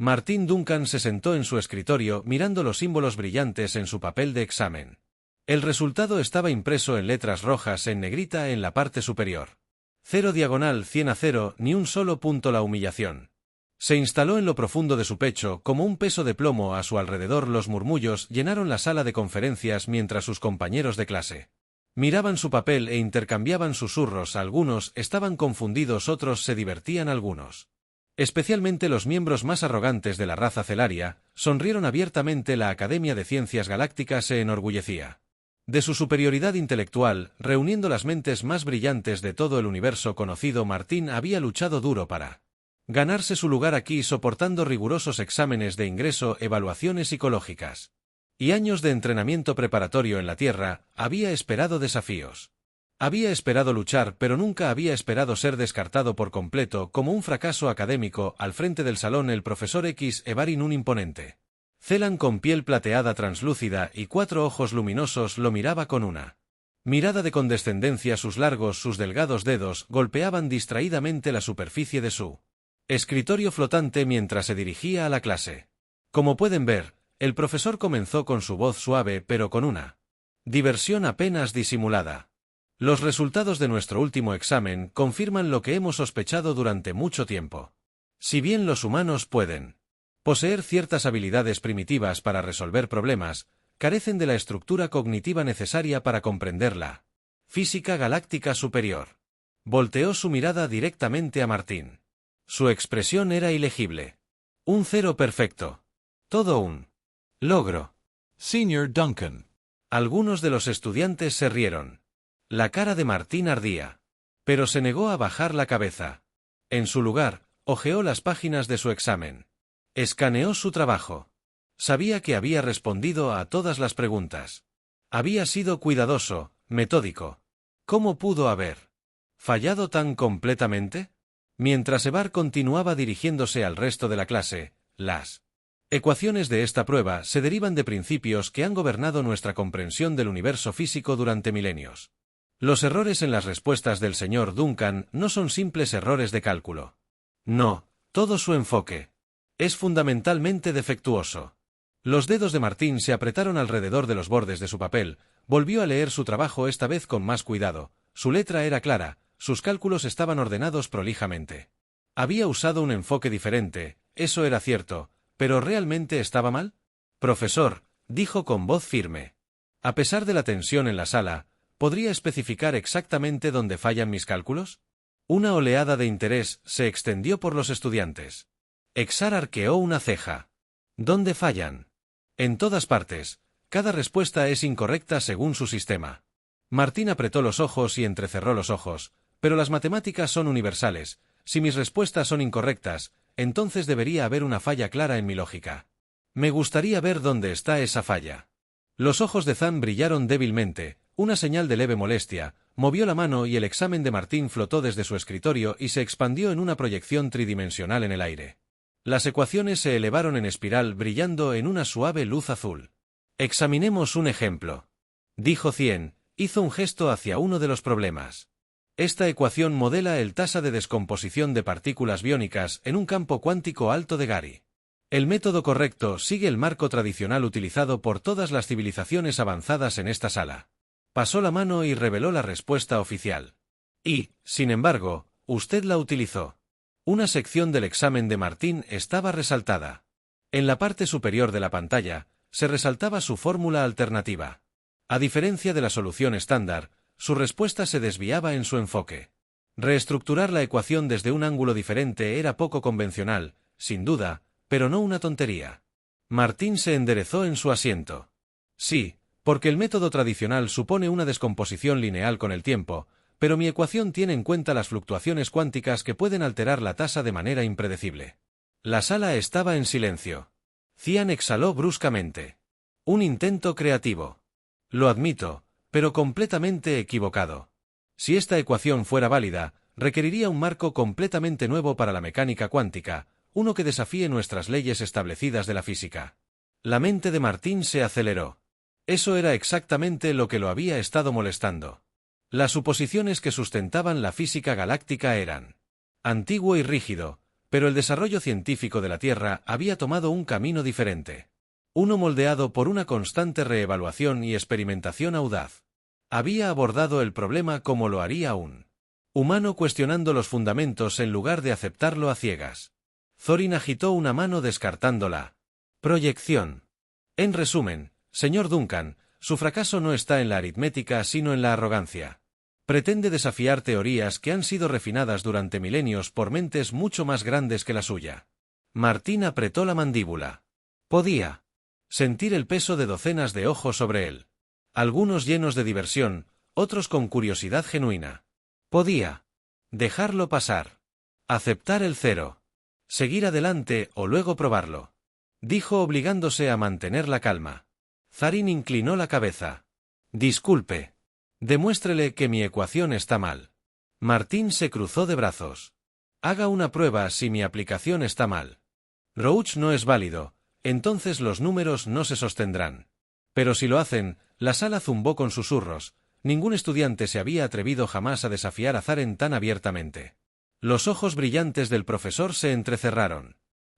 Martin Duncan se sentó en su escritorio mirando los símbolos brillantes en su papel de examen. El resultado estaba impreso en letras rojas en negrita en la parte superior. 0 diagonal 100 a 0, ni un solo punto. La humillación. Se instaló en lo profundo de su pecho como un peso de plomo. A su alrededor los murmullos llenaron la sala de conferencias mientras sus compañeros de clase miraban su papel e intercambiaban susurros. Algunos estaban confundidos, otros se divertían. Algunos, especialmente los miembros más arrogantes de la raza celaria, sonrieron abiertamente. La Academia de Ciencias Galácticas se enorgullecía de su superioridad intelectual, reuniendo las mentes más brillantes de todo el universo conocido. Martin había luchado duro para ganarse su lugar aquí, soportando rigurosos exámenes de ingreso, evaluaciones psicológicas y años de entrenamiento preparatorio en la Tierra. Había esperado desafíos. Había esperado luchar, pero nunca había esperado ser descartado por completo como un fracaso académico. Al frente del salón, el profesor X. Evarin, un imponente Celan con piel plateada translúcida y 4 ojos luminosos, lo miraba con una mirada de condescendencia. Sus delgados dedos golpeaban distraídamente la superficie de su escritorio flotante mientras se dirigía a la clase. Como pueden ver, el profesor comenzó con su voz suave pero con una diversión apenas disimulada. Los resultados de nuestro último examen confirman lo que hemos sospechado durante mucho tiempo. Si bien los humanos pueden poseer ciertas habilidades primitivas para resolver problemas, carecen de la estructura cognitiva necesaria para comprender la física galáctica superior. Volteó su mirada directamente a Martin. Su expresión era ilegible. Un 0 perfecto. Todo un logro. Señor Duncan. Algunos de los estudiantes se rieron. La cara de Martin ardía, pero se negó a bajar la cabeza. En su lugar, hojeó las páginas de su examen. Escaneó su trabajo. Sabía que había respondido a todas las preguntas. Había sido cuidadoso, metódico. ¿Cómo pudo haber fallado tan completamente? Mientras Evar continuaba dirigiéndose al resto de la clase, las ecuaciones de esta prueba se derivan de principios que han gobernado nuestra comprensión del universo físico durante milenios. Los errores en las respuestas del señor Duncan no son simples errores de cálculo. No, todo su enfoque es fundamentalmente defectuoso. Los dedos de Martin se apretaron alrededor de los bordes de su papel. Volvió a leer su trabajo, esta vez con más cuidado. Su letra era clara, sus cálculos estaban ordenados prolijamente. Había usado un enfoque diferente, eso era cierto, pero ¿realmente estaba mal? Profesor, dijo con voz firme. A pesar de la tensión en la sala, ¿podría especificar exactamente dónde fallan mis cálculos? Una oleada de interés se extendió por los estudiantes. Exar arqueó una ceja. ¿Dónde fallan? En todas partes. Cada respuesta es incorrecta según su sistema. Martin apretó los ojos y entrecerró los ojos. Pero las matemáticas son universales. Si mis respuestas son incorrectas, entonces debería haber una falla clara en mi lógica. Me gustaría ver dónde está esa falla. Los ojos de Zan brillaron débilmente, una señal de leve molestia. Movió la mano y el examen de Martin flotó desde su escritorio y se expandió en una proyección tridimensional en el aire. Las ecuaciones se elevaron en espiral, brillando en una suave luz azul. Examinemos un ejemplo, dijo Cien. Hizo un gesto hacia uno de los problemas. Esta ecuación modela el tasa de descomposición de partículas biónicas en un campo cuántico alto de Gary. El método correcto sigue el marco tradicional utilizado por todas las civilizaciones avanzadas en esta sala. Pasó la mano y reveló la respuesta oficial. Y, sin embargo, usted la utilizó. Una sección del examen de Martin estaba resaltada. En la parte superior de la pantalla, se resaltaba su fórmula alternativa. A diferencia de la solución estándar, su respuesta se desviaba en su enfoque. Reestructurar la ecuación desde un ángulo diferente era poco convencional, sin duda, pero no una tontería. Martin se enderezó en su asiento. Sí, porque el método tradicional supone una descomposición lineal con el tiempo, pero mi ecuación tiene en cuenta las fluctuaciones cuánticas que pueden alterar la tasa de manera impredecible. La sala estaba en silencio. Cian exhaló bruscamente. Un intento creativo. Lo admito, pero completamente equivocado. Si esta ecuación fuera válida, requeriría un marco completamente nuevo para la mecánica cuántica, uno que desafíe nuestras leyes establecidas de la física. La mente de Martin se aceleró. Eso era exactamente lo que lo había estado molestando. Las suposiciones que sustentaban la física galáctica eran antiguo y rígido, Pero el desarrollo científico de la Tierra había tomado un camino diferente. Uno moldeado por una constante reevaluación y experimentación audaz. Había abordado el problema como lo haría un humano, cuestionando los fundamentos en lugar de aceptarlo a ciegas. Thorin agitó una mano descartando la proyección. En resumen, señor Duncan, su fracaso no está en la aritmética sino en la arrogancia. Pretende desafiar teorías que han sido refinadas durante milenios por mentes mucho más grandes que la suya. Martín apretó la mandíbula. Podía sentir el peso de docenas de ojos sobre él. Algunos llenos de diversión, otros con curiosidad genuina. Podía dejarlo pasar. Aceptar el 0. Seguir adelante o luego probarlo. Dijo obligándose a mantener la calma. Thorin inclinó la cabeza. Disculpe. Demuéstrele que mi ecuación está mal. Martín se cruzó de brazos. Haga una prueba si mi aplicación está mal. Roach no es válido, entonces los números no se sostendrán. Pero si lo hacen, la sala zumbó con susurros. Ningún estudiante se había atrevido jamás a desafiar a Zaren tan abiertamente. Los ojos brillantes del profesor se entrecerraron.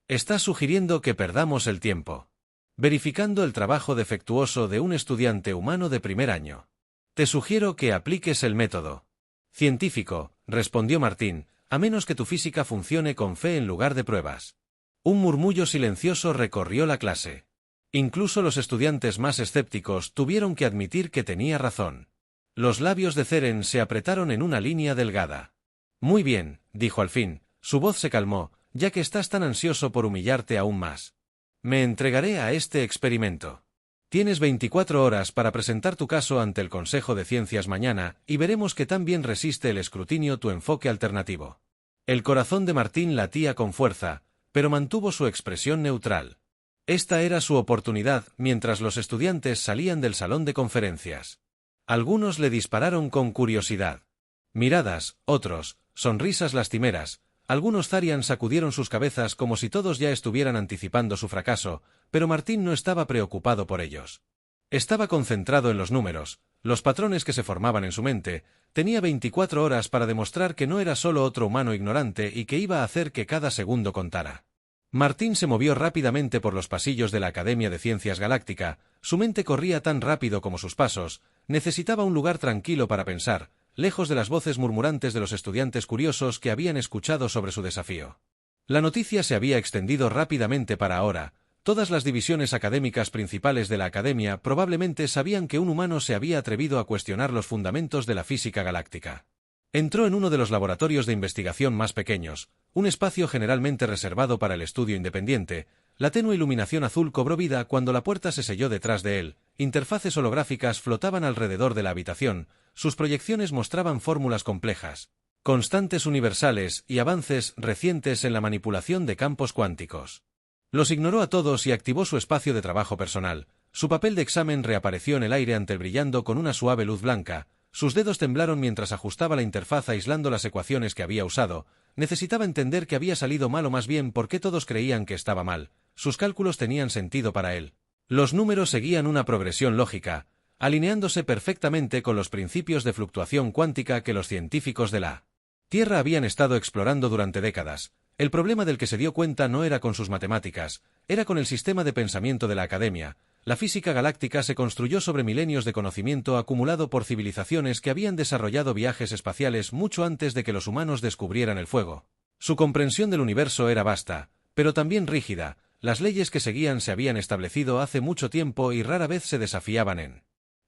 Estás sugiriendo que perdamos el tiempo verificando el trabajo defectuoso de un estudiante humano de primer año. Te sugiero que apliques el método científico, respondió Martín, a menos que tu física funcione con fe en lugar de pruebas. Un murmullo silencioso recorrió la clase. Incluso los estudiantes más escépticos tuvieron que admitir que tenía razón. Los labios de Zeren se apretaron en una línea delgada. Muy bien, dijo al fin, su voz se calmó, ya que estás tan ansioso por humillarte aún más. Me entregaré a este experimento. Tienes 24 horas para presentar tu caso ante el Consejo de Ciencias mañana y veremos qué tan bien resiste el escrutinio tu enfoque alternativo. El corazón de Martín latía con fuerza, pero mantuvo su expresión neutral. Esta era su oportunidad mientras los estudiantes salían del salón de conferencias. Algunos le dispararon con curiosidad. Miradas, otros, sonrisas lastimeras. Algunos Tharian sacudieron sus cabezas como si todos ya estuvieran anticipando su fracaso, pero Martín no estaba preocupado por ellos. Estaba concentrado en los números, los patrones que se formaban en su mente. Tenía 24 horas para demostrar que no era solo otro humano ignorante y que iba a hacer que cada segundo contara. Martín se movió rápidamente por los pasillos de la Academia de Ciencias Galáctica. Su mente corría tan rápido como sus pasos. Necesitaba un lugar tranquilo para pensar, lejos de las voces murmurantes de los estudiantes curiosos que habían escuchado sobre su desafío. La noticia se había extendido rápidamente para ahora. Todas las divisiones académicas principales de la Academia probablemente sabían que un humano se había atrevido a cuestionar los fundamentos de la física galáctica. Entró en uno de los laboratorios de investigación más pequeños, un espacio generalmente reservado para el estudio independiente. La tenue iluminación azul cobró vida cuando la puerta se selló detrás de él. Interfaces holográficas flotaban alrededor de la habitación. Sus proyecciones mostraban fórmulas complejas, constantes universales y avances recientes en la manipulación de campos cuánticos. Los ignoró a todos y activó su espacio de trabajo personal. Su papel de examen reapareció en el aire ante él brillando con una suave luz blanca. Sus dedos temblaron mientras ajustaba la interfaz aislando las ecuaciones que había usado. Necesitaba entender que había salido mal o más bien por qué todos creían que estaba mal. Sus cálculos tenían sentido para él. Los números seguían una progresión lógica, alineándose perfectamente con los principios de fluctuación cuántica que los científicos de la Tierra habían estado explorando durante décadas. El problema del que se dio cuenta no era con sus matemáticas, era con el sistema de pensamiento de la Academia. La física galáctica se construyó sobre milenios de conocimiento acumulado por civilizaciones que habían desarrollado viajes espaciales mucho antes de que los humanos descubrieran el fuego. Su comprensión del universo era vasta, pero también rígida. Las leyes que seguían se habían establecido hace mucho tiempo y rara vez se desafiaban en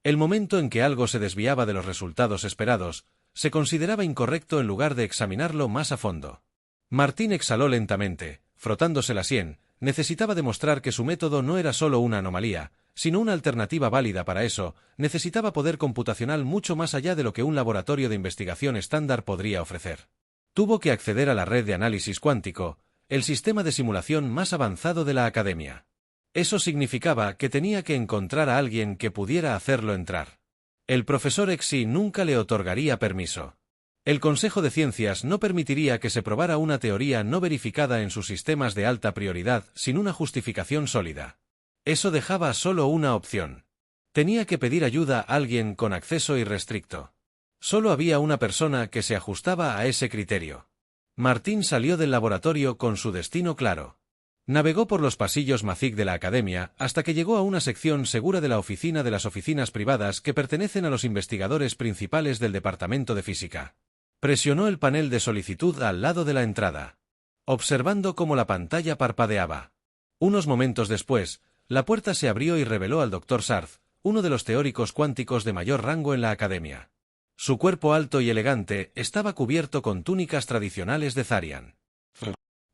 el momento en que algo se desviaba de los resultados esperados, se consideraba incorrecto en lugar de examinarlo más a fondo. Martín exhaló lentamente, frotándose la sien. Necesitaba demostrar que su método no era solo una anomalía, sino una alternativa válida para eso. Necesitaba poder computacional mucho más allá de lo que un laboratorio de investigación estándar podría ofrecer. Tuvo que acceder a la red de análisis cuántico, el sistema de simulación más avanzado de la Academia. Eso significaba que tenía que encontrar a alguien que pudiera hacerlo entrar. El profesor Exi nunca le otorgaría permiso. El Consejo de Ciencias no permitiría que se probara una teoría no verificada en sus sistemas de alta prioridad sin una justificación sólida. Eso dejaba solo una opción. Tenía que pedir ayuda a alguien con acceso irrestricto. Solo había una persona que se ajustaba a ese criterio. Martín salió del laboratorio con su destino claro. Navegó por los pasillos MACIC de la academia hasta que llegó a una sección segura de la oficina de las oficinas privadas que pertenecen a los investigadores principales del Departamento de Física. Presionó el panel de solicitud al lado de la entrada, observando cómo la pantalla parpadeaba. Unos momentos después, la puerta se abrió y reveló al Dr. Sarth, uno de los teóricos cuánticos de mayor rango en la academia. Su cuerpo alto y elegante estaba cubierto con túnicas tradicionales de Zarian.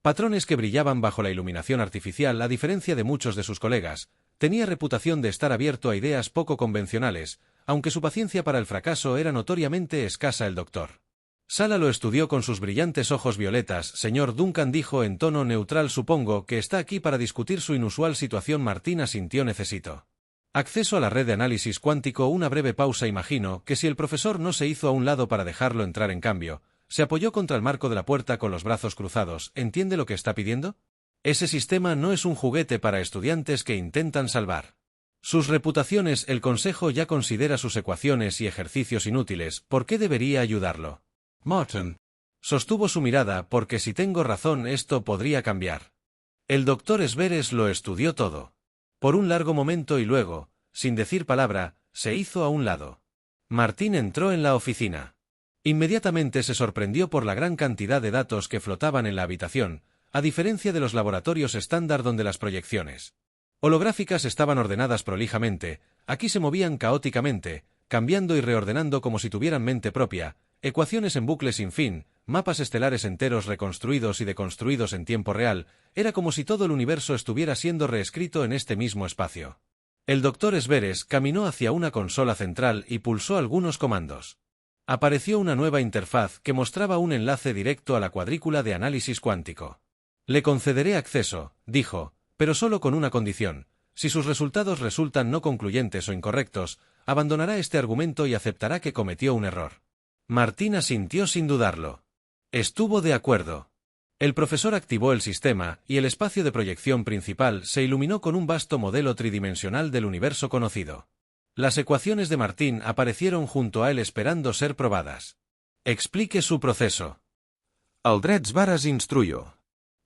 Patrones que brillaban bajo la iluminación artificial a diferencia de muchos de sus colegas. Tenía reputación de estar abierto a ideas poco convencionales, aunque su paciencia para el fracaso era notoriamente escasa. El doctor Sala lo estudió con sus brillantes ojos violetas. Señor Duncan, dijo en tono neutral, supongo que está aquí para discutir su inusual situación. Martín asintió. Necesito acceso a la red de análisis cuántico. Una breve pausa. Imagino que si el profesor no se hizo a un lado para dejarlo entrar, en cambio, se apoyó contra el marco de la puerta con los brazos cruzados. ¿Entiende lo que está pidiendo? Ese sistema no es un juguete para estudiantes que intentan salvar sus reputaciones. El consejo ya considera sus ecuaciones y ejercicios inútiles. ¿Por qué debería ayudarlo? Martin Sostuvo su mirada. Porque si tengo razón, esto podría cambiar. El doctor Sveres lo estudió todo por un largo momento y luego, sin decir palabra, se hizo a un lado. Martín entró en la oficina. Inmediatamente se sorprendió por la gran cantidad de datos que flotaban en la habitación, a diferencia de los laboratorios estándar donde las proyecciones holográficas estaban ordenadas prolijamente. Aquí se movían caóticamente, cambiando y reordenando como si tuvieran mente propia, ecuaciones en bucle sin fin, mapas estelares enteros reconstruidos y deconstruidos en tiempo real. Era como si todo el universo estuviera siendo reescrito en este mismo espacio. El doctor Sveres caminó hacia una consola central y pulsó algunos comandos. Apareció una nueva interfaz que mostraba un enlace directo a la cuadrícula de análisis cuántico. Le concederé acceso, dijo, pero solo con una condición. Si sus resultados resultan no concluyentes o incorrectos, abandonará este argumento y aceptará que cometió un error. Martín asintió sin dudarlo. Estuvo de acuerdo. El profesor activó el sistema y el espacio de proyección principal se iluminó con un vasto modelo tridimensional del universo conocido. Las ecuaciones de Martín aparecieron junto a él esperando ser probadas. Explique su proceso. El drets vares instruyo.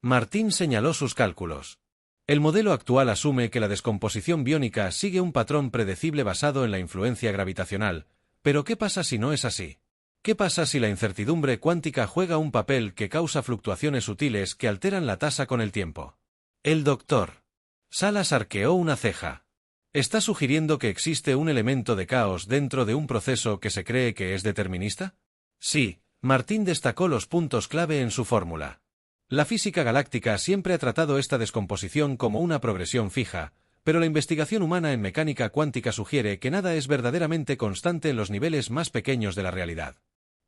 Martín señaló sus cálculos. El modelo actual asume que la descomposición biónica sigue un patrón predecible basado en la influencia gravitacional, pero ¿qué pasa si no es así? ¿Qué pasa si la incertidumbre cuántica juega un papel que causa fluctuaciones sutiles que alteran la tasa con el tiempo? El doctor Salas arqueó una ceja. ¿Está sugiriendo que existe un elemento de caos dentro de un proceso que se cree que es determinista? Sí, Martín destacó los puntos clave en su fórmula. La física galáctica siempre ha tratado esta descomposición como una progresión fija, pero la investigación humana en mecánica cuántica sugiere que nada es verdaderamente constante en los niveles más pequeños de la realidad.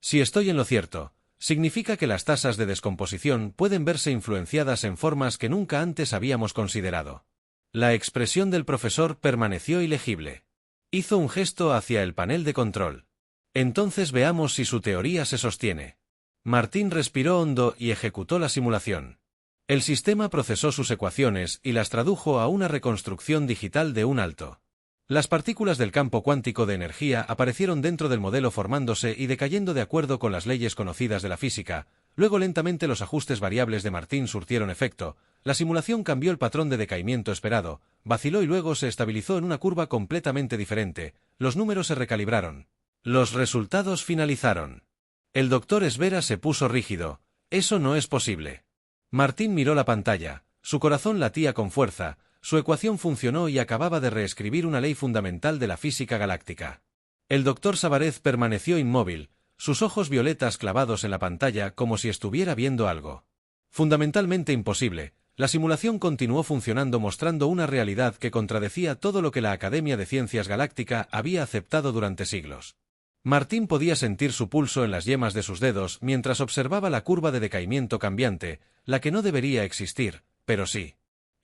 Si estoy en lo cierto, significa que las tasas de descomposición pueden verse influenciadas en formas que nunca antes habíamos considerado. La expresión del profesor permaneció ilegible. Hizo un gesto hacia el panel de control. Entonces veamos si su teoría se sostiene. Martín respiró hondo y ejecutó la simulación. El sistema procesó sus ecuaciones y las tradujo a una reconstrucción digital de un alto. Las partículas del campo cuántico de energía aparecieron dentro del modelo formándose y decayendo de acuerdo con las leyes conocidas de la física. Luego lentamente los ajustes variables de Martín surtieron efecto. La simulación cambió el patrón de decaimiento esperado, vaciló y luego se estabilizó en una curva completamente diferente. Los números se recalibraron. Los resultados finalizaron. El doctor Esvera se puso rígido. Eso no es posible. Martín miró la pantalla. Su corazón latía con fuerza. Su ecuación funcionó y acababa de reescribir una ley fundamental de la física galáctica. El doctor Savarez permaneció inmóvil, sus ojos violetas clavados en la pantalla como si estuviera viendo algo fundamentalmente imposible. La simulación continuó funcionando mostrando una realidad que contradecía todo lo que la Academia de Ciencias Galáctica había aceptado durante siglos. Martín podía sentir su pulso en las yemas de sus dedos mientras observaba la curva de decaimiento cambiante, la que no debería existir, pero sí.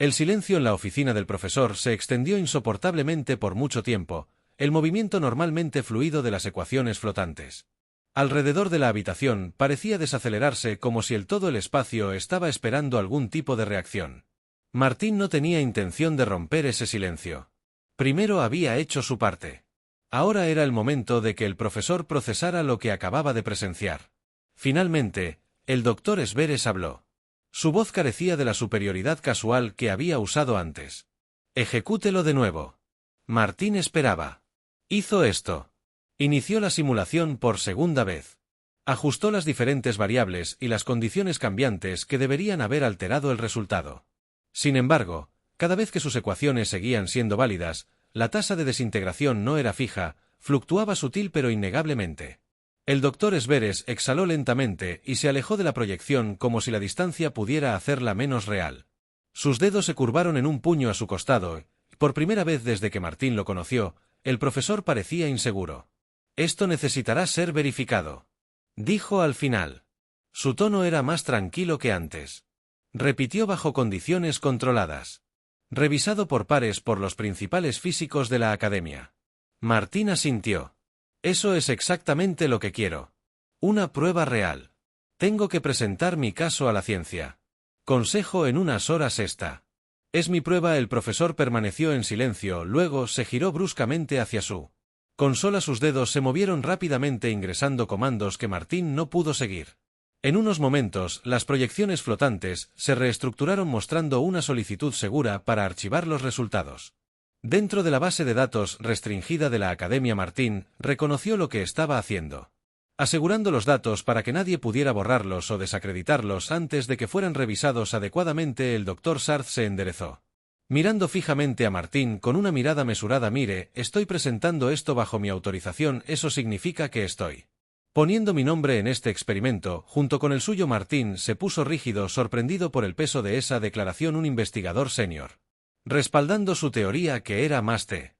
El silencio en la oficina del profesor se extendió insoportablemente por mucho tiempo, el movimiento normalmente fluido de las ecuaciones flotantes. Alrededor de la habitación parecía desacelerarse como si todo el espacio estaba esperando algún tipo de reacción. Martín no tenía intención de romper ese silencio. Primero había hecho su parte. Ahora era el momento de que el profesor procesara lo que acababa de presenciar. Finalmente, El doctor Sveres habló. Su voz carecía de la superioridad casual que había usado antes. Ejecútelo de nuevo. Martín esperaba. Hizo esto. Inició la simulación por segunda vez. Ajustó las diferentes variables y las condiciones cambiantes que deberían haber alterado el resultado. Sin embargo, cada vez que sus ecuaciones seguían siendo válidas, la tasa de desintegración no era fija, fluctuaba sutil pero innegablemente. El doctor Sveres exhaló lentamente y se alejó de la proyección como si la distancia pudiera hacerla menos real. Sus dedos se curvaron en un puño a su costado y, por primera vez desde que Martín lo conoció, el profesor parecía inseguro. «Esto necesitará ser verificado», dijo al final. Su tono era más tranquilo que antes. Repitió bajo condiciones controladas. «Revisado por pares por los principales físicos de la academia». Martín asintió. «Eso es exactamente lo que quiero. Una prueba real. Tengo que presentar mi caso a la ciencia. Consejo en unas horas esta. Es mi prueba». El profesor permaneció en silencio, luego se giró bruscamente hacia su consola. Sus dedos se movieron rápidamente ingresando comandos que Martín no pudo seguir. En unos momentos, las proyecciones flotantes se reestructuraron mostrando una solicitud segura para archivar los resultados. Dentro de la base de datos restringida de la Academia, Martín reconoció lo que estaba haciendo. Asegurando los datos para que nadie pudiera borrarlos o desacreditarlos antes de que fueran revisados adecuadamente, el doctor Sarth se enderezó. Mirando fijamente a Martín con una mirada mesurada: «Mire, estoy presentando esto bajo mi autorización, eso significa que estoy poniendo mi nombre en este experimento, junto con el suyo». Martín se puso rígido, sorprendido por el peso de esa declaración. Un investigador senior, respaldando su teoría que era más T.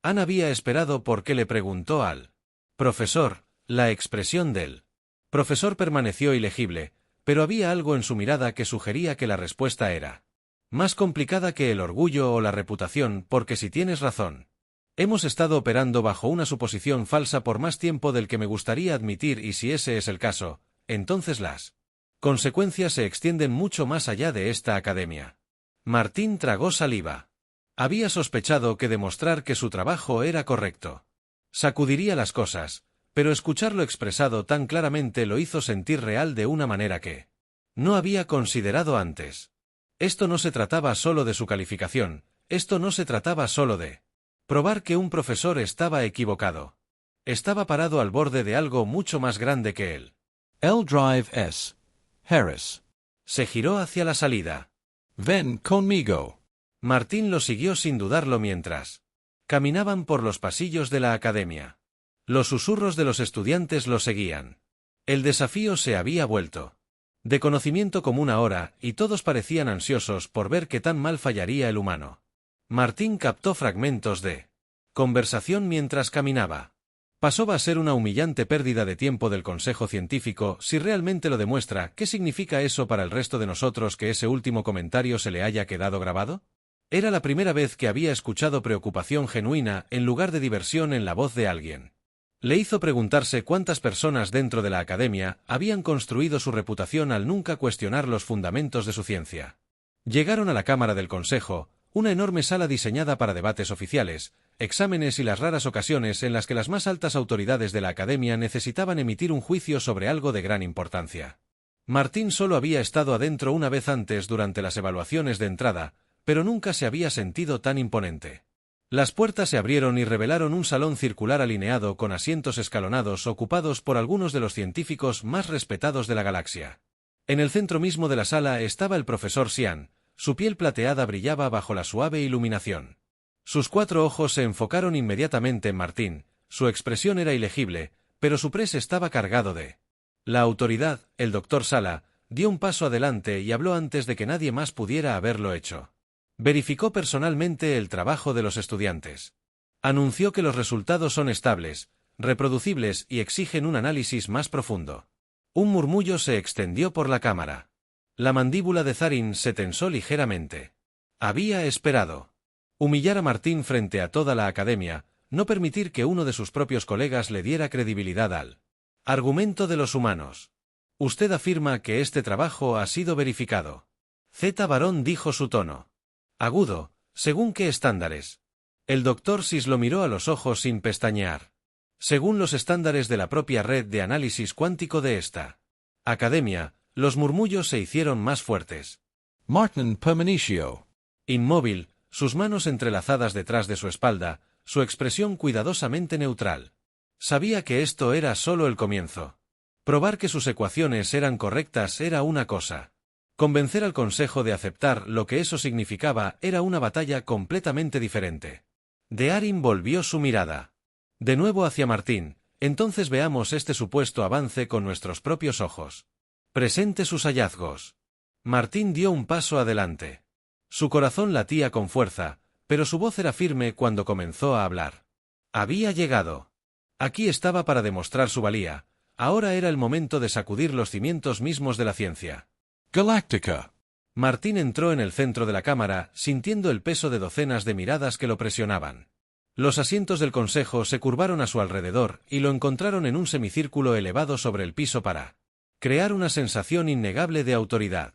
Ann había esperado porque le preguntó al profesor. La expresión del profesor permaneció ilegible, pero había algo en su mirada que sugería que la respuesta era más complicada que el orgullo o la reputación, porque si tienes razón. Hemos estado operando bajo una suposición falsa por más tiempo del que me gustaría admitir, y si ese es el caso, entonces las consecuencias se extienden mucho más allá de esta academia. Martín tragó saliva. Había sospechado que demostrar que su trabajo era correcto sacudiría las cosas, pero escucharlo expresado tan claramente lo hizo sentir real de una manera que no había considerado antes. Esto no se trataba solo de su calificación, esto no se trataba solo de probar que un profesor estaba equivocado. Estaba parado al borde de algo mucho más grande que él. L Drive S. Harris. Se giró hacia la salida. Ven conmigo. Martín lo siguió sin dudarlo mientras caminaban por los pasillos de la academia. Los susurros de los estudiantes lo seguían. El desafío se había vuelto de conocimiento común ahora, y todos parecían ansiosos por ver qué tan mal fallaría el humano. Martín captó fragmentos de conversación mientras caminaba. Pasó a ser una humillante pérdida de tiempo del consejo científico. Si realmente lo demuestra, ¿qué significa eso para el resto de nosotros que ese último comentario se le haya quedado grabado? Era la primera vez que había escuchado preocupación genuina en lugar de diversión en la voz de alguien. Le hizo preguntarse cuántas personas dentro de la academia habían construido su reputación al nunca cuestionar los fundamentos de su ciencia. Llegaron a la cámara del consejo, una enorme sala diseñada para debates oficiales, exámenes y las raras ocasiones en las que las más altas autoridades de la academia necesitaban emitir un juicio sobre algo de gran importancia. Martín solo había estado adentro una vez antes durante las evaluaciones de entrada, pero nunca se había sentido tan imponente. Las puertas se abrieron y revelaron un salón circular alineado con asientos escalonados ocupados por algunos de los científicos más respetados de la galaxia. En el centro mismo de la sala estaba el profesor Xian. Su piel plateada brillaba bajo la suave iluminación. Sus 4 ojos se enfocaron inmediatamente en Martín. Su expresión era ilegible, pero su press estaba cargado de la autoridad. El doctor Sala dio un paso adelante y habló antes de que nadie más pudiera haberlo hecho. Verificó personalmente el trabajo de los estudiantes. Anunció que los resultados son estables, reproducibles y exigen un análisis más profundo. Un murmullo se extendió por la cámara. La mandíbula de Zarin se tensó ligeramente. Había esperado humillar a Martín frente a toda la academia, no permitir que uno de sus propios colegas le diera credibilidad al argumento de los humanos. Usted afirma que este trabajo ha sido verificado. Z. Barón dijo su tono agudo. ¿Según qué estándares? El doctor Sis lo miró a los ojos sin pestañear. Según los estándares de la propia red de análisis cuántico de esta academia, Los murmullos se hicieron más fuertes. Martin Permanitio. Inmóvil, sus manos entrelazadas detrás de su espalda, su expresión cuidadosamente neutral. Sabía que esto era solo el comienzo. Probar que sus ecuaciones eran correctas era una cosa. Convencer al consejo de aceptar lo que eso significaba era una batalla completamente diferente. Dearin volvió su mirada. De nuevo hacia Martín. Entonces veamos este supuesto avance con nuestros propios ojos. Presente sus hallazgos. Martín dio un paso adelante. Su corazón latía con fuerza, pero su voz era firme cuando comenzó a hablar. Había llegado. Aquí estaba para demostrar su valía. Ahora era el momento de sacudir los cimientos mismos de la ciencia. Galactica. Martín entró en el centro de la cámara, sintiendo el peso de docenas de miradas que lo presionaban. Los asientos del consejo se curvaron a su alrededor y lo encontraron en un semicírculo elevado sobre el piso para crear una sensación innegable de autoridad.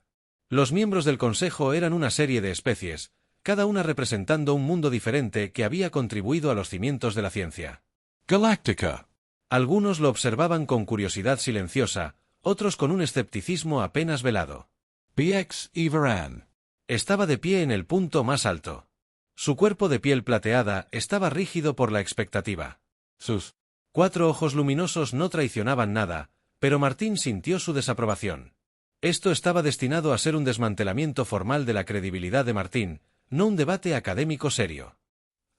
Los miembros del consejo eran una serie de especies, cada una representando un mundo diferente que había contribuido a los cimientos de la ciencia. Galactica. Algunos lo observaban con curiosidad silenciosa, otros con un escepticismo apenas velado. BX Ivaran. Estaba de pie en el punto más alto. Su cuerpo de piel plateada estaba rígido por la expectativa. Sus 4 ojos luminosos no traicionaban nada, pero Martín sintió su desaprobación. Esto estaba destinado a ser un desmantelamiento formal de la credibilidad de Martín, no un debate académico serio.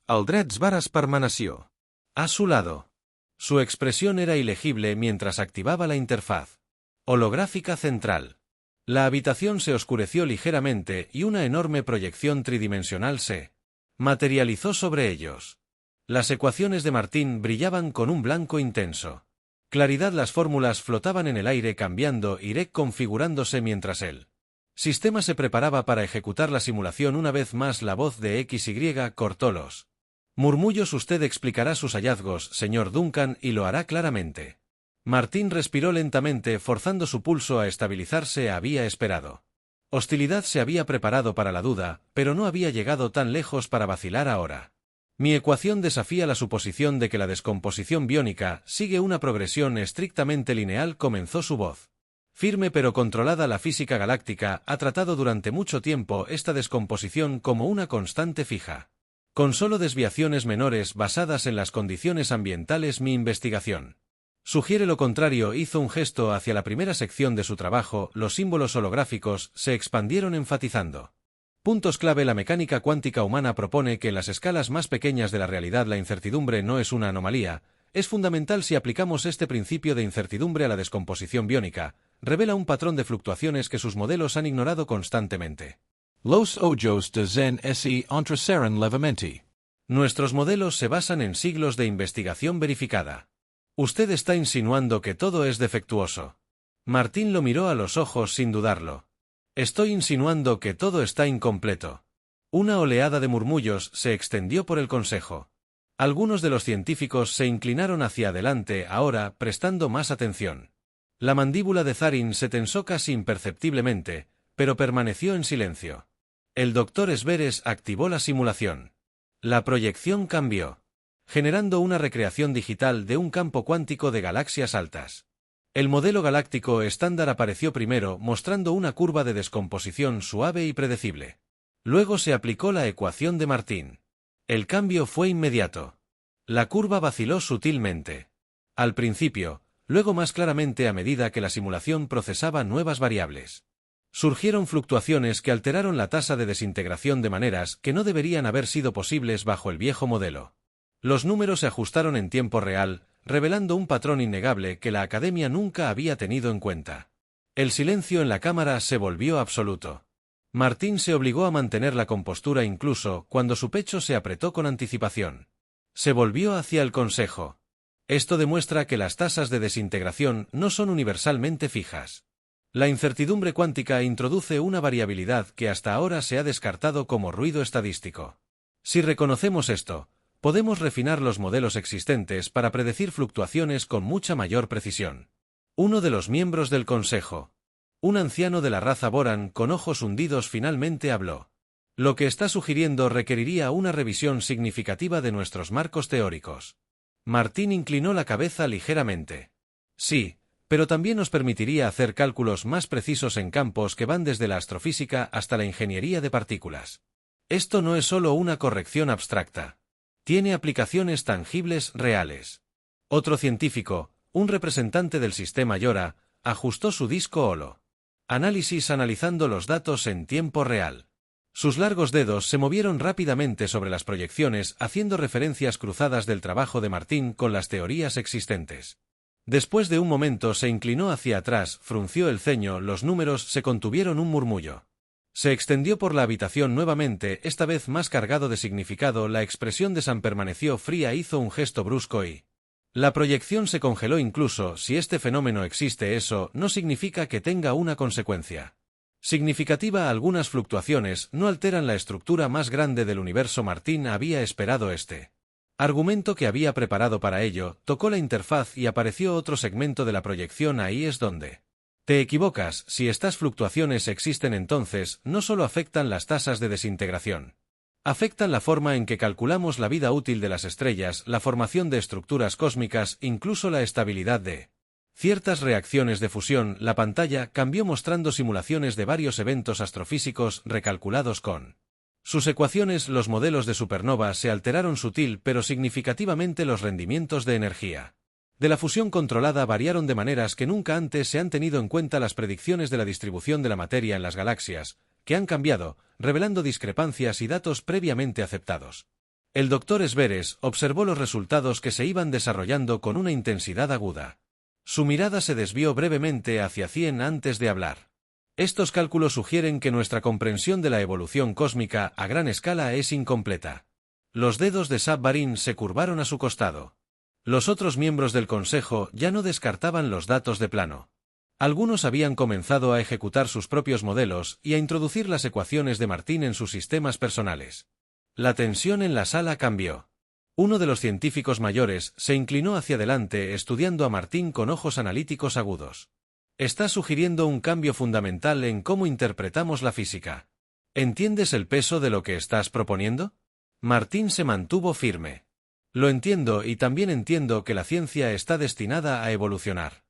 El Drets Varas permaneció. A su lado. Su expresión era ilegible mientras activaba la interfaz holográfica central. La habitación se oscureció ligeramente y una enorme proyección tridimensional se materializó sobre ellos. Las ecuaciones de Martín brillaban con un blanco intenso. Claridad, las fórmulas flotaban en el aire cambiando y reconfigurándose mientras el sistema se preparaba para ejecutar la simulación. Una vez más la voz de XY cortó los murmullos. Usted explicará sus hallazgos, señor Duncan, y lo hará claramente. Martín respiró lentamente, forzando su pulso a estabilizarse. Había esperado. Hostilidad, se había preparado para la duda, pero no había llegado tan lejos para vacilar ahora. Mi ecuación desafía la suposición de que la descomposición biónica sigue una progresión estrictamente lineal. Comenzó su voz firme pero controlada. La física galáctica ha tratado durante mucho tiempo esta descomposición como una constante fija, con solo desviaciones menores basadas en las condiciones ambientales. Mi investigación sugiere lo contrario. Hizo un gesto hacia la primera sección de su trabajo. Los símbolos holográficos se expandieron enfatizando puntos clave. La mecánica cuántica humana propone que en las escalas más pequeñas de la realidad la incertidumbre no es una anomalía, es fundamental. Si aplicamos este principio de incertidumbre a la descomposición biónica, revela un patrón de fluctuaciones que sus modelos han ignorado constantemente. Los ojos de Zen se entrecerran levemente. Nuestros modelos se basan en siglos de investigación verificada. Usted está insinuando que todo es defectuoso. Martín lo miró a los ojos sin dudarlo. Estoy insinuando que todo está incompleto. Una oleada de murmullos se extendió por el consejo. Algunos de los científicos se inclinaron hacia adelante ahora, prestando más atención. La mandíbula de Zarin se tensó casi imperceptiblemente, pero permaneció en silencio. El doctor Sveres activó la simulación. La proyección cambió, generando una recreación digital de un campo cuántico de galaxias altas. El modelo galáctico estándar apareció primero, mostrando una curva de descomposición suave y predecible. Luego se aplicó la ecuación de Martín. El cambio fue inmediato. La curva vaciló sutilmente al principio, luego más claramente a medida que la simulación procesaba nuevas variables. Surgieron fluctuaciones que alteraron la tasa de desintegración de maneras que no deberían haber sido posibles bajo el viejo modelo. Los números se ajustaron en tiempo real, revelando un patrón innegable que la Academia nunca había tenido en cuenta. El silencio en la cámara se volvió absoluto. Martín se obligó a mantener la compostura incluso cuando su pecho se apretó con anticipación. Se volvió hacia el consejo. Esto demuestra que las tasas de desintegración no son universalmente fijas. La incertidumbre cuántica introduce una variabilidad que hasta ahora se ha descartado como ruido estadístico. Si reconocemos esto, podemos refinar los modelos existentes para predecir fluctuaciones con mucha mayor precisión. Uno de los miembros del consejo, un anciano de la raza Boran con ojos hundidos, finalmente habló. Lo que está sugiriendo requeriría una revisión significativa de nuestros marcos teóricos. Martín inclinó la cabeza ligeramente. Sí, pero también nos permitiría hacer cálculos más precisos en campos que van desde la astrofísica hasta la ingeniería de partículas. Esto no es solo una corrección abstracta. Tiene aplicaciones tangibles reales. Otro científico, un representante del sistema Yora, ajustó su disco holo. Análisis analizando los datos en tiempo real. Sus largos dedos se movieron rápidamente sobre las proyecciones, haciendo referencias cruzadas del trabajo de Martín con las teorías existentes. Después de un momento se inclinó hacia atrás, frunció el ceño, los números se contuvieron un murmullo. Se extendió por la habitación nuevamente, esta vez más cargado de significado, la expresión de Sam permaneció fría, hizo un gesto brusco y... La proyección se congeló. Incluso si este fenómeno existe, eso no significa que tenga una consecuencia significativa. Algunas fluctuaciones no alteran la estructura más grande del universo. Martín había esperado este argumento que había preparado para ello, tocó la interfaz y apareció otro segmento de la proyección. Ahí es donde te equivocas. Si estas fluctuaciones existen, entonces no solo afectan las tasas de desintegración. Afectan la forma en que calculamos la vida útil de las estrellas, la formación de estructuras cósmicas, incluso la estabilidad de ciertas reacciones de fusión. La pantalla cambió mostrando simulaciones de varios eventos astrofísicos recalculados con sus ecuaciones. Los modelos de supernova se alteraron sutil pero significativamente. Los rendimientos de energía de la fusión controlada variaron de maneras que nunca antes se han tenido en cuenta. Las predicciones de la distribución de la materia en las galaxias, que han cambiado, revelando discrepancias y datos previamente aceptados. El Dr. Sveres observó los resultados que se iban desarrollando con una intensidad aguda. Su mirada se desvió brevemente hacia 100 antes de hablar. Estos cálculos sugieren que nuestra comprensión de la evolución cósmica a gran escala es incompleta. Los dedos de Sabbarin se curvaron a su costado. Los otros miembros del consejo ya no descartaban los datos de plano. Algunos habían comenzado a ejecutar sus propios modelos y a introducir las ecuaciones de Martín en sus sistemas personales. La tensión en la sala cambió. Uno de los científicos mayores se inclinó hacia adelante estudiando a Martín con ojos analíticos agudos. «Estás sugiriendo un cambio fundamental en cómo interpretamos la física. ¿Entiendes el peso de lo que estás proponiendo?» Martín se mantuvo firme. «Lo entiendo, y también entiendo que la ciencia está destinada a evolucionar.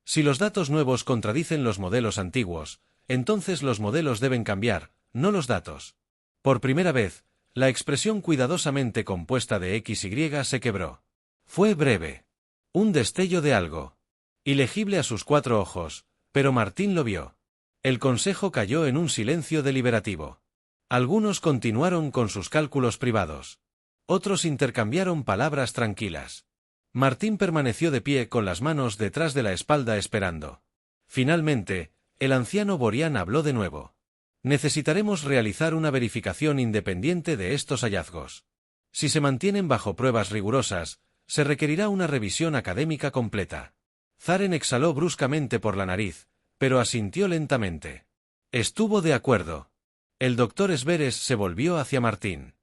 Si los datos nuevos contradicen los modelos antiguos, entonces los modelos deben cambiar, no los datos». Por primera vez, la expresión cuidadosamente compuesta de XY se quebró. Fue breve. Un destello de algo ilegible a sus 4 ojos, pero Martín lo vio. El consejo cayó en un silencio deliberativo. Algunos continuaron con sus cálculos privados. Otros intercambiaron palabras tranquilas. Martín permaneció de pie con las manos detrás de la espalda esperando. Finalmente, el anciano Borian habló de nuevo. «Necesitaremos realizar una verificación independiente de estos hallazgos. Si se mantienen bajo pruebas rigurosas, se requerirá una revisión académica completa». Zaren exhaló bruscamente por la nariz, pero asintió lentamente. Estuvo de acuerdo. El Dr. Sveres se volvió hacia Martín.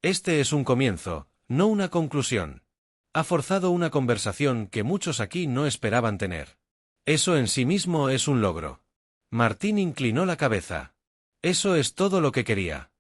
«Este es un comienzo, no una conclusión. Ha forzado una conversación que muchos aquí no esperaban tener. Eso en sí mismo es un logro». Martín inclinó la cabeza. «Eso es todo lo que quería».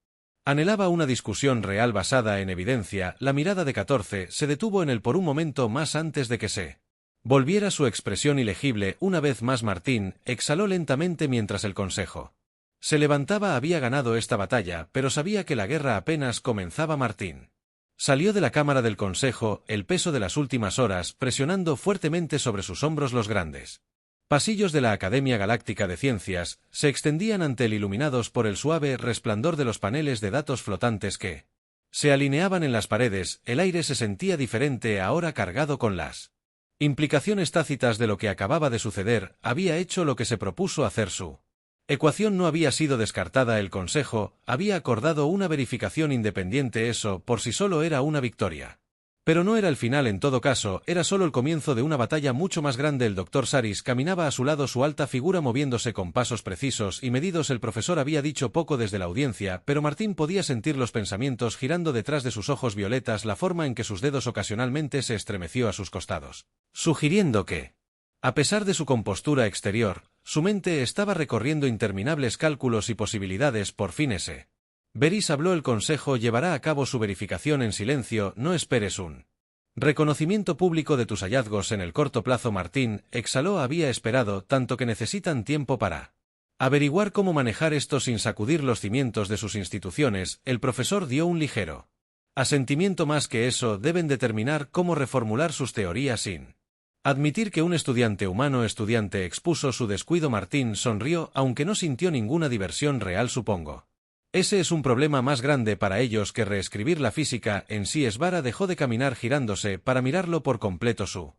Anhelaba una discusión real basada en evidencia. La mirada de 14 se detuvo en él por un momento más antes de que se volviera su expresión ilegible. Una vez más Martín exhaló lentamente mientras el consejo se levantaba. Había ganado esta batalla, pero sabía que la guerra apenas comenzaba. Martín salió de la cámara del consejo, el peso de las últimas horas presionando fuertemente sobre sus hombros. Los grandes pasillos de la Academia Galáctica de Ciencias se extendían ante él, iluminados por el suave resplandor de los paneles de datos flotantes que se alineaban en las paredes. El aire se sentía diferente, ahora cargado con las implicaciones tácitas de lo que acababa de suceder. Había hecho lo que se propuso hacer. Su ecuación no había sido descartada. El consejo había acordado una verificación independiente. Eso por sí solo era una victoria. Pero no era el final. En todo caso, era solo el comienzo de una batalla mucho más grande. El Dr. Saris caminaba a su lado, su alta figura moviéndose con pasos precisos y medidos. El profesor había dicho poco desde la audiencia, pero Martín podía sentir los pensamientos girando detrás de sus ojos violetas, la forma en que sus dedos ocasionalmente se estremeció a sus costados, sugiriendo que, a pesar de su compostura exterior, su mente estaba recorriendo interminables cálculos y posibilidades. Por fin ese Veris habló. El consejo llevará a cabo su verificación en silencio. No esperes un Reconocimiento público de tus hallazgos en el corto plazo. Martín exhaló. Había esperado tanto que necesitan tiempo para averiguar cómo manejar esto sin sacudir los cimientos de sus instituciones. El profesor dio un ligero asentimiento. Más que eso, deben determinar cómo reformular sus teorías sin admitir que un estudiante humano expuso su descuido. Martín sonrió, aunque no sintió ninguna diversión real. Supongo. Ese es un problema más grande para ellos que reescribir la física en sí. Svara dejó de caminar girándose para mirarlo por completo. Su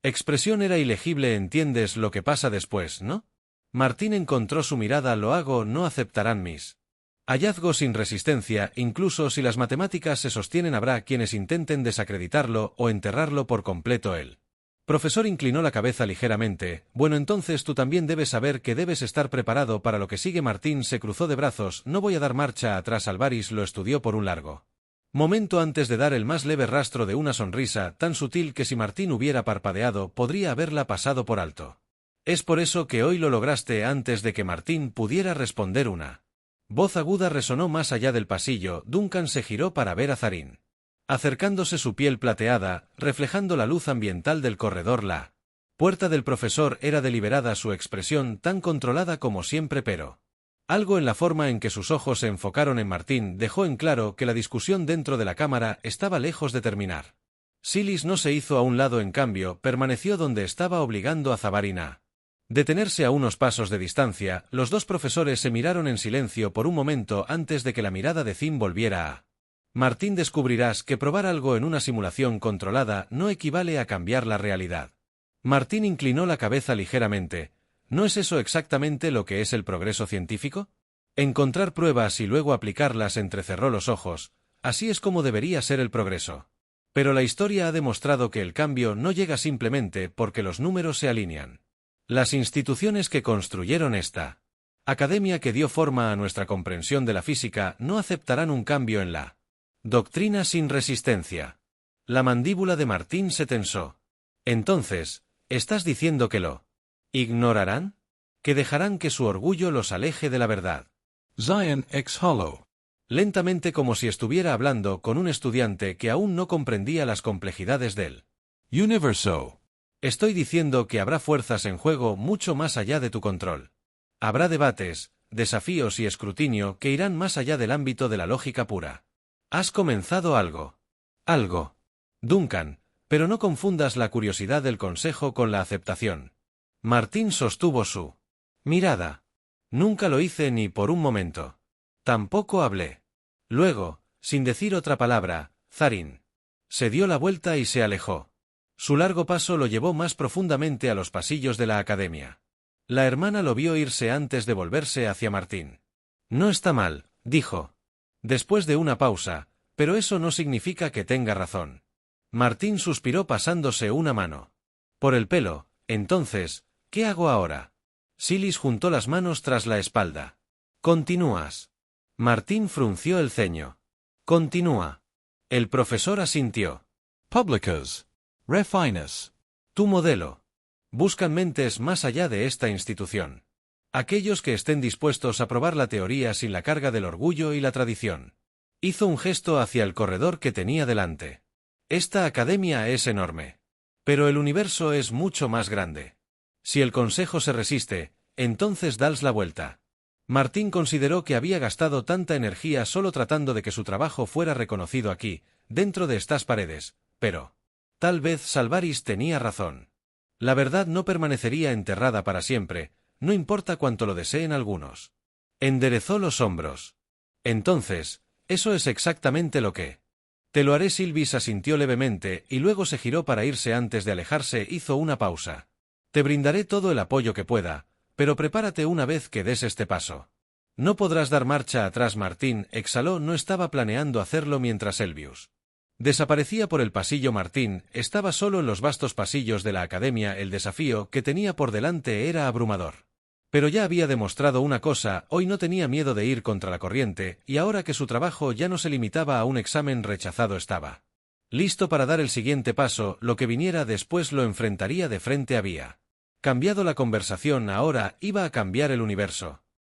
expresión era ilegible. Entiendes lo que pasa después, ¿no? Martín encontró su mirada. Lo hago. No aceptarán mis hallazgos sin resistencia. Incluso si las matemáticas se sostienen, habrá quienes intenten desacreditarlo o enterrarlo por completo. El profesor inclinó la cabeza ligeramente. Bueno, entonces tú también debes saber que debes estar preparado para lo que sigue. Martín se cruzó de brazos. No voy a dar marcha atrás. Alvaris lo estudió por un largo momento antes de dar el más leve rastro de una sonrisa, tan sutil que si Martín hubiera parpadeado podría haberla pasado por alto. Es por eso que hoy lo lograste. Antes de que Martín pudiera responder, una voz aguda resonó más allá del pasillo. Duncan se giró para ver a Zarin acercándose, su piel plateada, reflejando la luz ambiental del corredor. La puerta del profesor era deliberada, su expresión tan controlada como siempre, pero algo en la forma en que sus ojos se enfocaron en Martín dejó en claro que la discusión dentro de la cámara estaba lejos de terminar. Silis no se hizo a un lado, en cambio, permaneció donde estaba, obligando a Zavarin a detenerse a unos pasos de distancia. Los dos profesores se miraron en silencio por un momento antes de que la mirada de Zim volviera a Martín. Descubrirás que probar algo en una simulación controlada no equivale a cambiar la realidad. Martín inclinó la cabeza ligeramente. ¿No es eso exactamente lo que es el progreso científico? Encontrar pruebas y luego aplicarlas. Entrecerró los ojos. Así es como debería ser el progreso. Pero la historia ha demostrado que el cambio no llega simplemente porque los números se alinean. Las instituciones que construyeron esta academia, que dio forma a nuestra comprensión de la física, no aceptarán un cambio en la doctrina sin resistencia. La mandíbula de Martín se tensó. Entonces, ¿estás diciendo que lo ignorarán? ¿Que dejarán que su orgullo los aleje de la verdad? Zion exhaló. Lentamente, como si estuviera hablando con un estudiante que aún no comprendía las complejidades del universo. Estoy diciendo que habrá fuerzas en juego mucho más allá de tu control. Habrá debates, desafíos y escrutinio que irán más allá del ámbito de la lógica pura. Has comenzado algo. Algo. Duncan, pero no confundas la curiosidad del consejo con la aceptación. Martín sostuvo su mirada. Nunca lo hice ni por un momento. Tampoco hablé. Luego, sin decir otra palabra, Zarin se dio la vuelta y se alejó. Su largo paso lo llevó más profundamente a los pasillos de la academia. La hermana lo vio irse antes de volverse hacia Martín. No está mal, dijo, después de una pausa, pero eso no significa que tenga razón. Martín suspiró pasándose una mano por el pelo. Entonces, ¿qué hago ahora? Silis juntó las manos tras la espalda. ¿Continúas? Martín frunció el ceño. Continúa. El profesor asintió. Publicas. Refinas. Tu modelo. Buscan mentes más allá de esta institución. Aquellos que estén dispuestos a probar la teoría sin la carga del orgullo y la tradición. Hizo un gesto hacia el corredor que tenía delante. Esta academia es enorme. Pero el universo es mucho más grande. Si el consejo se resiste, entonces dals la vuelta. Martín consideró que había gastado tanta energía solo tratando de que su trabajo fuera reconocido aquí, dentro de estas paredes, pero tal vez Salvaris tenía razón. La verdad no permanecería enterrada para siempre, no importa cuánto lo deseen algunos. Enderezó los hombros. Entonces, eso es exactamente lo que te lo haré. Sylvis asintió levemente y luego se giró para irse. Antes de alejarse hizo una pausa. Te brindaré todo el apoyo que pueda, pero prepárate una vez que des este paso. No podrás dar marcha atrás. Martín exhaló. No estaba planeando hacerlo mientras Elvius desaparecía por el pasillo. Martín estaba solo en los vastos pasillos de la academia. El desafío que tenía por delante era abrumador. Pero ya había demostrado una cosa, hoy no tenía miedo de ir contra la corriente, y ahora que su trabajo ya no se limitaba a un examen rechazado, estaba listo para dar el siguiente paso. Lo que viniera después lo enfrentaría de frente. Había cambiado la conversación, ahora iba a cambiar el universo.